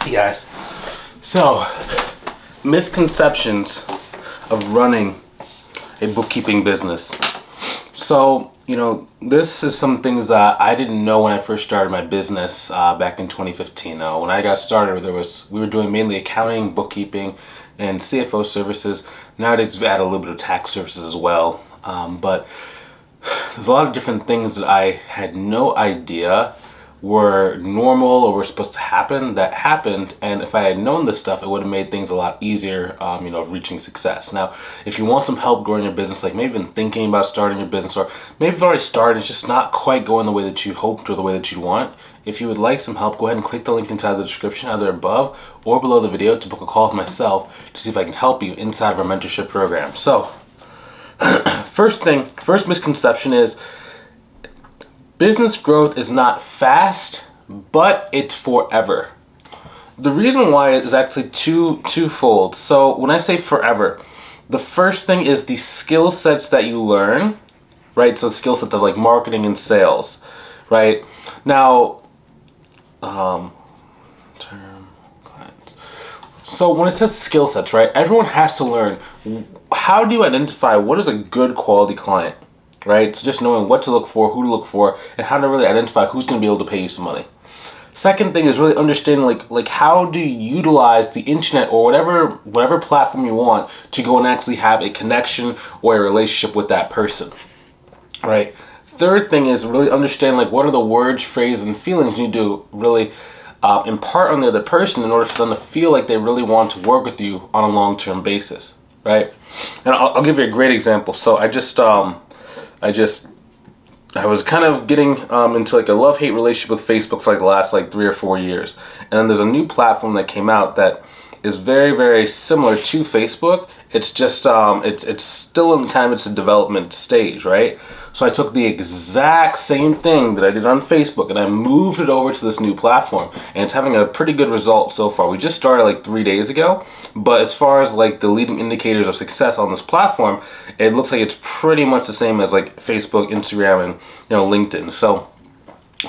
Hey guys. So, misconceptions of running a bookkeeping business. So, this is some things that I didn't know when I first started my business back in 2015. Now, when I got started, we were doing mainly accounting, bookkeeping, and CFO services. Nowadays, we've added a little bit of tax services as well. But there's a lot of different things that I had no idea were normal or were supposed to happen that happened, and if I had known this stuff, it would have made things a lot easier of reaching success. Now, if you want some help growing your business, like maybe been thinking about starting your business, or maybe you've already started, it's just not quite going the way that you hoped or the way that you want, if you would like some help, go ahead and click the link inside the description, either above or below the video, to book a call with myself to see if I can help you inside of our mentorship program. So first misconception is business growth is not fast, but it's forever. The reason why is actually twofold. So when I say forever, the first thing is the skill sets that you learn, right? So skill sets of like marketing and sales, right? Now, so when it says skill sets, right? Everyone has to learn, how do you identify what is a good quality client? Right? So just knowing what to look for, who to look for, and how to really identify who's going to be able to pay you some money. Second thing is really understanding like how do you utilize the internet or whatever platform you want to go and actually have a connection or a relationship with that person. Right? Third thing is really understand like what are the words, phrases, and feelings you need to really impart on the other person in order for them to feel like they really want to work with you on a long-term basis. Right? And I'll give you a great example. So I was kind of getting into like a love-hate relationship with Facebook for like the last 3 or 4 years. And then there's a new platform that came out that is very, very similar to Facebook. It's just, it's still in kind of its development stage, right? So I took the exact same thing that I did on Facebook and I moved it over to this new platform. And it's having a pretty good result so far. We just started 3 days ago. But as far as the leading indicators of success on this platform, it looks like it's pretty much the same as Facebook, Instagram, and LinkedIn. So,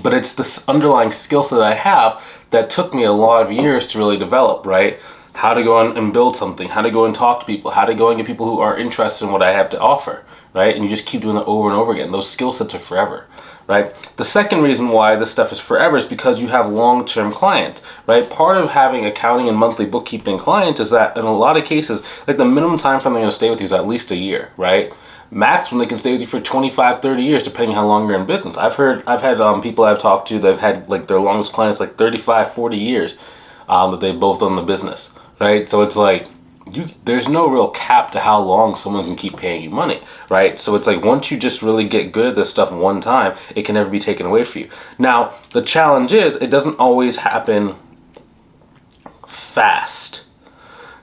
but it's this underlying skill set that I have that took me a lot of years to really develop, right? How to go and build something, how to go and talk to people, how to go and get people who are interested in what I have to offer, right? And you just keep doing that over and over again. Those skill sets are forever, right? The second reason why this stuff is forever is because you have long-term clients, right? Part of having accounting and monthly bookkeeping clients is that in a lot of cases, the minimum time frame they're going to stay with you is at least a year, right? Maximum they can stay with you for 25, 30 years, depending how long you're in business. I've had people I've talked to that have had their longest clients 35, 40 years that they've both done the business. Right, so it's there's no real cap to how long someone can keep paying you money, right? So it's once you just really get good at this stuff one time, it can never be taken away from you. Now, the challenge is it doesn't always happen fast.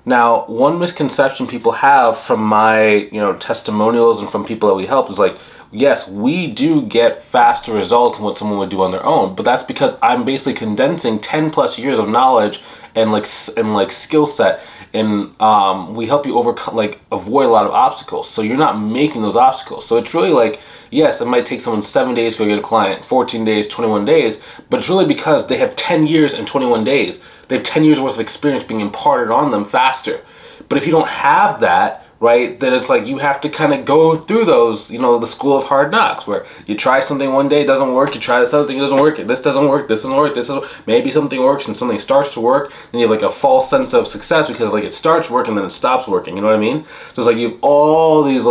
Now, one misconception people have from my testimonials and from people that we help is yes, we do get faster results than what someone would do on their own, but that's because I'm basically condensing 10 plus years of knowledge and skill set, and we help you avoid a lot of obstacles. So you're not making those obstacles. So it's really yes, it might take someone 7 days to go get a client, 14 days, 21 days, but it's really because they have 10 years and 21 days. They have 10 years worth of experience being imparted on them faster. But if you don't have that, right, then it's you have to kind of go through those, the school of hard knocks, where you try something one day, it doesn't work, you try this other thing, it doesn't work, this doesn't work, this doesn't work, this doesn't work. Maybe something works and something starts to work, then you have a false sense of success because it starts working, then it stops working, you know what I mean? So it's you have all these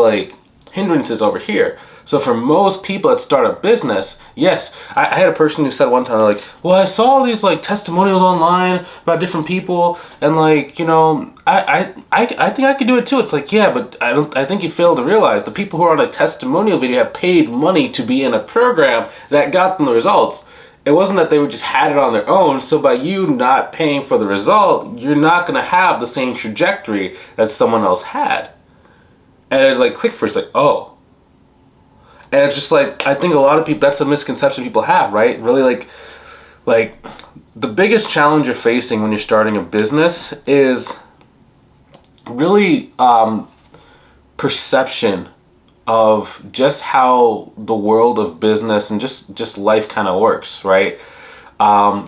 hindrances over here. So for most people that start a business, yes, I had a person who said one time, well, I saw all these testimonials online about different people, and I think I could do it too. It's yeah, but I think you fail to realize the people who are on a testimonial video have paid money to be in a program that got them the results. It wasn't that they just had it on their own. So by you not paying for the result, you're not going to have the same trajectory that someone else had. And it clicked for oh. And it's just I think a lot of people, that's a misconception people have, right? Really the biggest challenge you're facing when you're starting a business is really perception of just how the world of business and just life kind of works, right?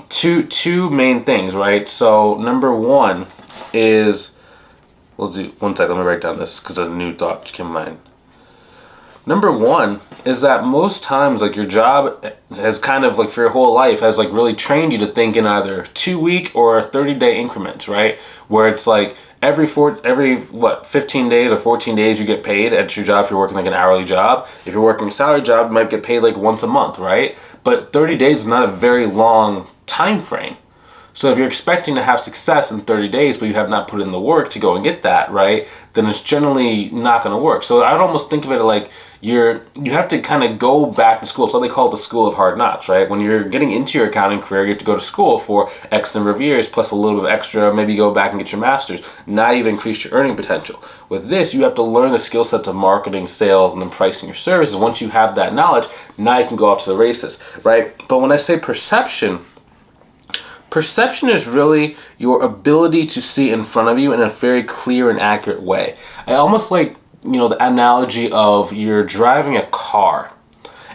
Two main things, right? So number one is, we'll do one second. Let me write down this because a new thought came to mind. Number one is that most times, like, your job has kind of, like, for your whole life has, like, really trained you to think in either 2-week or 30-day increments, right? Where it's like every 15 days or 14 days you get paid at your job if you're working like an hourly job. If you're working a salary job, you might get paid like once a month, right? But 30 days is not a very long time frame. So if you're expecting to have success in 30 days, but you have not put in the work to go and get that, right, then it's generally not going to work. So I'd almost think of it like you have to kind of go back to school. So they call it the school of hard knocks, right? When you're getting into your accounting career, you have to go to school for X number of years, plus a little bit of extra, maybe go back and get your master's. Now you've increased your earning potential. With this, you have to learn the skill sets of marketing, sales, and then pricing your services. Once you have that knowledge, now you can go off to the races, right? But when I say perception is really your ability to see in front of you in a very clear and accurate way. I almost like, the analogy of you're driving a car.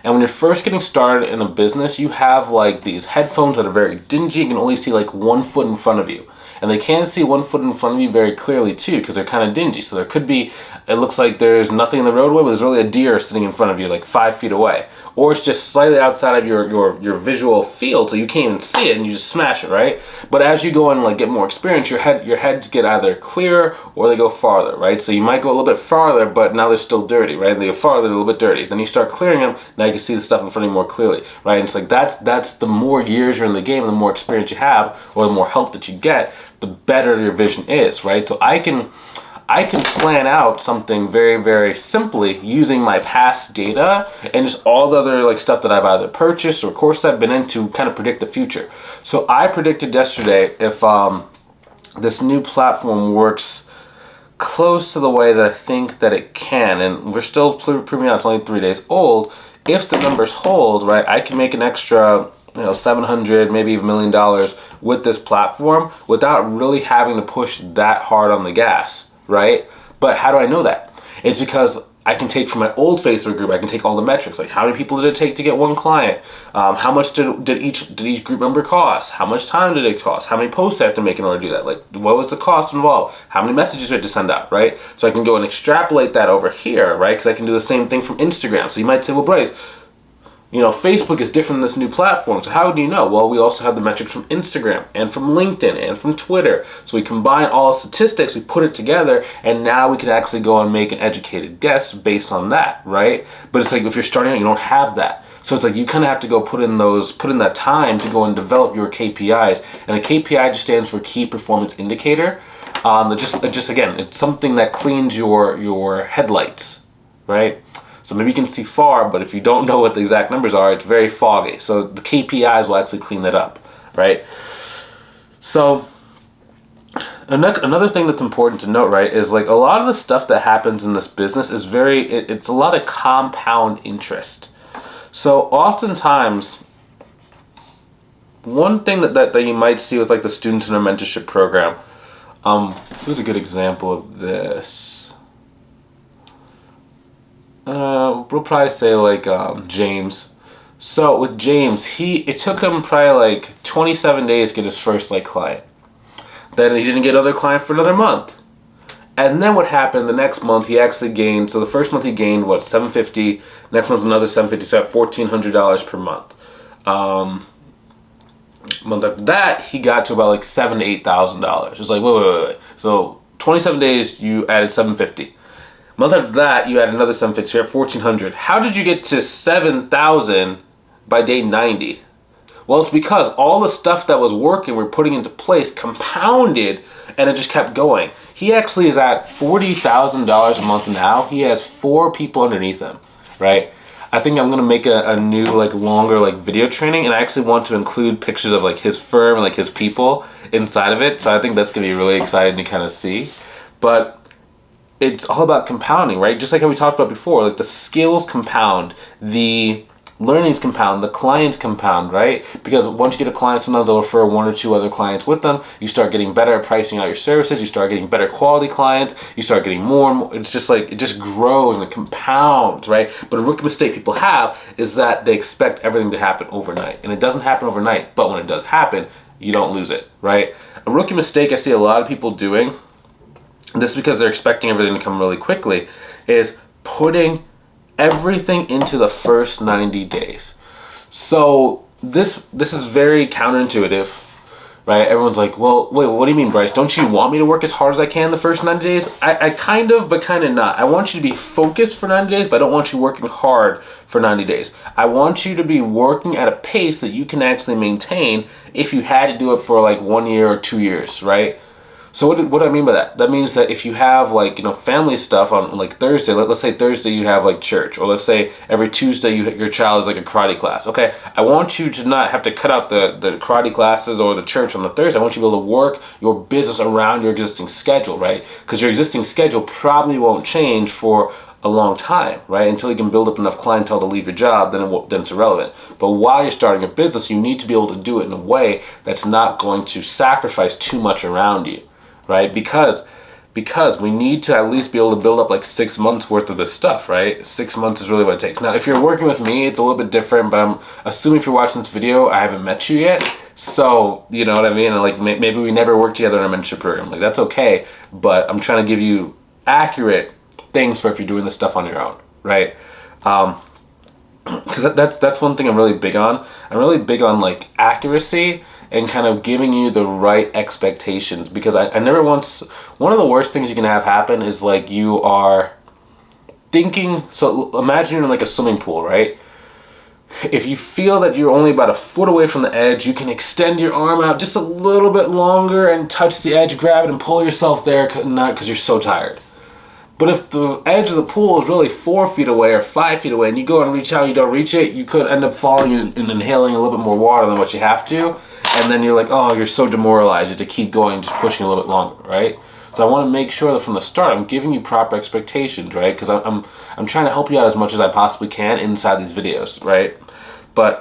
And when you're first getting started in a business, you have like these headphones that are very dingy. You can only see like 1 foot in front of you. And they can see 1 foot in front of you very clearly too, because they're kind of dingy. So there could be, it looks like there's nothing in the roadway, but there's really a deer sitting in front of you like 5 feet away. Or it's just slightly outside of your visual field, so you can't even see it and you just smash it, right? But as you go and like get more experience, your heads get either clearer or they go farther, right? So you might go a little bit farther, but now they're still dirty, right? They go farther, they're a little bit dirty. Then you start clearing them, now you can see the stuff in front of you more clearly, right? And it's like that's the more years you're in the game, the more experience you have, or the more help that you get, the better your vision is, right? So I can plan out something very, very simply using my past data and just all the other like stuff that I've either purchased or courses I've been in to kind of predict the future. So I predicted yesterday if this new platform works close to the way that I think that it can, and we're still proving out it's only 3 days old, if the numbers hold, right, I can make an extra $700, maybe even $1 million with this platform without really having to push that hard on the gas, right? But how do I know that? It's because I can take from my old Facebook group, I can take all the metrics, like how many people did it take to get one client? How much did each group member cost? How much time did it cost? How many posts I have to make in order to do that? Like, what was the cost involved? How many messages do I have to send out, right? So I can go and extrapolate that over here, right? Because I can do the same thing from Instagram. So you might say, well, Bryce, Facebook is different than this new platform. So how do you know? Well, we also have the metrics from Instagram and from LinkedIn and from Twitter. So we combine all the statistics, we put it together, and now we can actually go and make an educated guess based on that, right? But it's like if you're starting out, you don't have that. So it's like you kind of have to go put in that time to go and develop your KPIs. And a KPI just stands for key performance indicator. Again, it's something that cleans your headlights, right? So maybe you can see far, but if you don't know what the exact numbers are, it's very foggy. So the KPIs will actually clean that up, right? So another thing that's important to note, right, is like a lot of the stuff that happens in this business is it's a lot of compound interest. So oftentimes, one thing that you might see with like the students in our mentorship program, here's a good example of this. We'll probably say like James. So with James, it took him probably like 27 days to get his first like client. Then he didn't get another client for another month. And then what happened the next month, he actually gained, so the first month he gained $750, next month another $750, so $1,400 per month. Month after that, he got to about like $7,000 to $8,000. It's like, wait. So 27 days, you added $750. Month after that, you add another $750, so you're at $1,400. How did you get to $7,000 by day 90? Well, it's because all the stuff that was working, we're putting into place, compounded, and it just kept going. He actually is at $40,000 a month now. He has 4 people underneath him, right? I think I'm gonna make a new like longer like video training, and I actually want to include pictures of like his firm and like his people inside of it. So I think that's gonna be really exciting to kind of see. But it's all about compounding, right? Just like how we talked about before, like the skills compound, the learnings compound, the clients compound, right? Because once you get a client, sometimes they'll refer one or two other clients with them. You start getting better at pricing out your services. You start getting better quality clients. You start getting more and more. It's just like, it just grows and it compounds, right? But a rookie mistake people have is that they expect everything to happen overnight. And it doesn't happen overnight, but when it does happen, you don't lose it, right? A rookie mistake I see a lot of people doing, and this is because they're expecting everything to come really quickly, is putting everything into the first 90 days. So this is very counterintuitive, right? Everyone's like, well, wait, what do you mean, Bryce? Don't you want me to work as hard as I can the first 90 days? I kind of, but kind of not. I want you to be focused for 90 days, but I don't want you working hard for 90 days. I want you to be working at a pace that you can actually maintain if you had to do it for like 1 year or 2 years, right? So what do I mean by that? That means that if you have like, family stuff on like Thursday, let's say Thursday you have like church, or let's say every Tuesday your child is like a karate class. Okay, I want you to not have to cut out the karate classes or the church on the Thursday. I want you to be able to work your business around your existing schedule, right? Because your existing schedule probably won't change for a long time, right? Until you can build up enough clientele to leave your job, then it's irrelevant. But while you're starting a business, you need to be able to do it in a way that's not going to sacrifice too much around you. Right? Because we need to at least be able to build up like 6 months worth of this stuff, right? 6 months is really what it takes. Now, if you're working with me, it's a little bit different, but I'm assuming if you're watching this video, I haven't met you yet. So, you know what I mean? And like maybe we never worked together in a mentorship program. Like that's okay, but I'm trying to give you accurate things for if you're doing this stuff on your own, right? Because that's one thing I'm really big on. I'm really big on like accuracy and kind of giving you the right expectations, because I never once, one of the worst things you can have happen is like you are thinking, so imagine you're in like a swimming pool, right? If you feel that you're only about a foot away from the edge, you can extend your arm out just a little bit longer and touch the edge, grab it and pull yourself there, not because you're so tired. But if the edge of the pool is really 4 feet away or 5 feet away and you go and reach out and you don't reach it, you could end up falling and inhaling a little bit more water than what you have to. And then you're like, oh, you're so demoralized. You have to keep going, just pushing a little bit longer, right? So I want to make sure that from the start, I'm giving you proper expectations, right? Because I'm trying to help you out as much as I possibly can inside these videos, right? But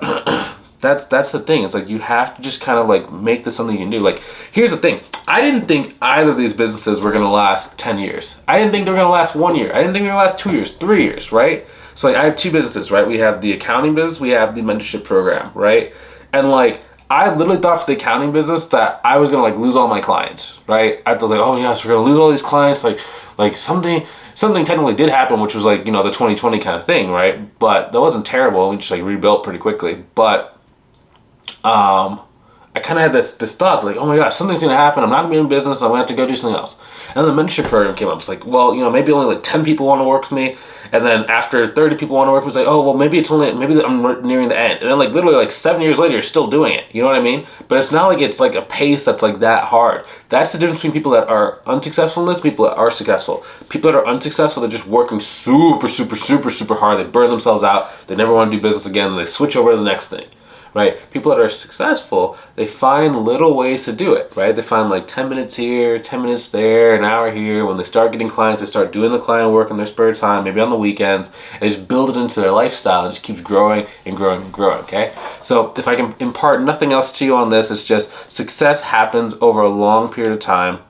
that's the thing. It's like you have to just kind of like make this something you can do. Like, here's the thing. I didn't think either of these businesses were going to last 10 years. I didn't think they were going to last 1 year. I didn't think they were going to last 2 years, 3 years, right? So like I have two businesses, right? We have the accounting business, we have the mentorship program, right? And like I literally thought for the accounting business that I was going to like lose all my clients, right? I was like, oh yes, we're going to lose all these clients. Like something technically did happen, which was like, the 2020 kind of thing, right? But that wasn't terrible. We just like rebuilt pretty quickly. But I kind of had this thought, like, oh my gosh, something's going to happen. I'm not going to be in business. I'm going to have to go do something else. And then the mentorship program came up. It's like, well, maybe only like 10 people want to work with me. And then after 30 people want to work with me, it's like, oh, well, maybe I'm nearing the end. And then like literally like 7 years later, you're still doing it. You know what I mean? But it's not like it's like a pace that's like that hard. That's the difference between people that are unsuccessful in this, people that are successful. People that are unsuccessful, they're just working super, super, super, super hard. They burn themselves out. They never want to do business again. And they switch over to the next thing. Right? People that are successful, they find little ways to do it, right? They find like 10 minutes here, 10 minutes there, an hour here. When they start getting clients, they start doing the client work in their spare time, maybe on the weekends, and just build it into their lifestyle and just keeps growing and growing and growing, okay? So if I can impart nothing else to you on this, it's just success happens over a long period of time.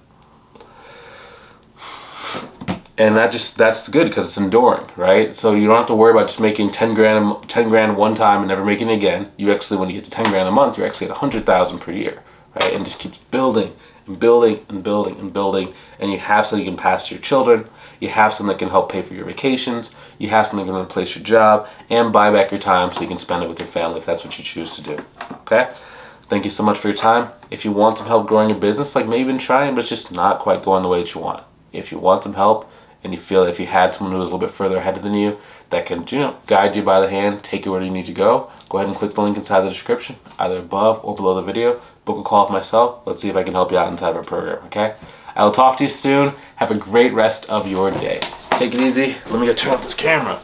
And that's good because it's enduring, right? So you don't have to worry about just making 10 grand one time and never making it again. You actually, when you get to 10 grand a month, you're actually at 100,000 per year, right? And just keeps building and building and building and building. And you have something you can pass to your children. You have something that can help pay for your vacations. You have something that can replace your job and buy back your time so you can spend it with your family if that's what you choose to do, okay? Thank you so much for your time. If you want some help growing your business, like maybe even trying, but it's just not quite going the way that you want. If you want some help, and you feel if you had someone who was a little bit further ahead than you that can, guide you by the hand, take you where you need to go ahead and click the link inside the description, either above or below the video. Book a call with myself. Let's see if I can help you out inside of our program, okay? I will talk to you soon. Have a great rest of your day. Take it easy. Let me go turn off this camera.